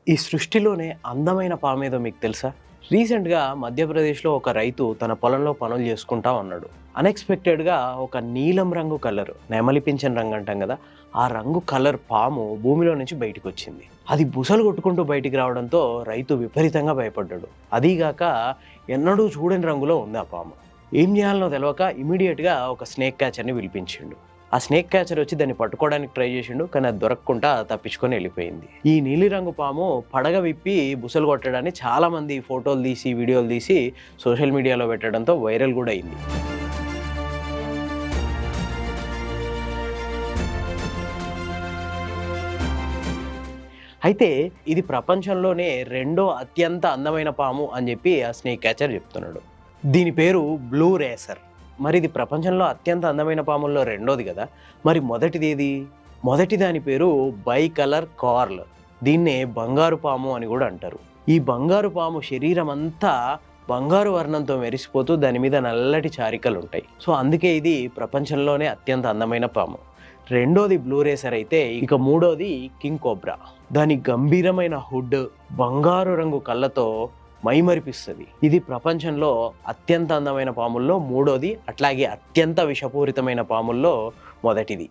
ఈ సృష్టిలోనే అందమైన పామేదో మీకు తెలుసా? రీసెంట్‌గా మధ్యప్రదేశ్‌లో ఒక రైతు తన పొలంలో పనులు చేసుకుంటా ఉన్నాడు. అన్‌ఎక్స్‌పెక్టెడ్‌గా ఒక నీలం రంగు కలర్, నెమలి పింఛన్ రంగు అంటాం కదా! ఆ రంగు కలర్ పాము భూమిలో నుంచి బయటికొచ్చింది. అది బుసలు కొట్టుకుంటూ బయటికి రావడంతో రైతు విపరీతంగా భయపడ్డాడు. అదీగాక ఎన్నడూ చూడని రంగులో ఉంది ఆ పాము. ఏం చేయాలనో తెలవక ఇమ్మీడియేట్‌గా ఒక స్నేక్ క్యాచర్‌ని పిలిపించిండు. ఆ స్నేక్ క్యాచర్ వచ్చి దాన్ని పట్టుకోవడానికి ట్రై చేసిండు. కానీ అది దొరకకుండా తప్పించుకొని వెళ్ళిపోయింది. ఈ నీలిరంగు పాము పడగ విప్పి బుసలు కొట్టడాన్ని చాలామంది ఫోటోలు తీసి, వీడియోలు తీసి సోషల్ మీడియాలో పెట్టడంతో వైరల్ కూడా అయింది. అయితే ఇది ప్రపంచంలోనే రెండో అత్యంత అందమైన పాము అని చెప్పి ఆ స్నేక్ క్యాచర్ చెప్తున్నాడు. దీని పేరు బ్లూ రేసర్. మరి ఇది ప్రపంచంలో అత్యంత అందమైన పాముల్లో రెండోది కదా! మరి మొదటిది ఏది? మొదటి దాని పేరు బై కలర్ కార్ల్. దీన్నే బంగారు పాము అని కూడా అంటారు. ఈ బంగారు పాము శరీరం అంతా బంగారు వర్ణంతో మెరిసిపోతూ దాని మీద నల్లటి చారికలు ఉంటాయి. సో అందుకే ఇది ప్రపంచంలోనే అత్యంత అందమైన పాము. రెండోది బ్లూ రేసర్ అయితే ఇక మూడోది కింగ్ కోబ్రా. దాని గంభీరమైన హుడ్, బంగారు రంగు కళ్ళతో మైమరిపిస్తుంది. ఇది ప్రపంచంలో అత్యంత అందమైన పాముల్లో మూడోది, అట్లాగే అత్యంత విషపూరితమైన పాముల్లో మొదటిది.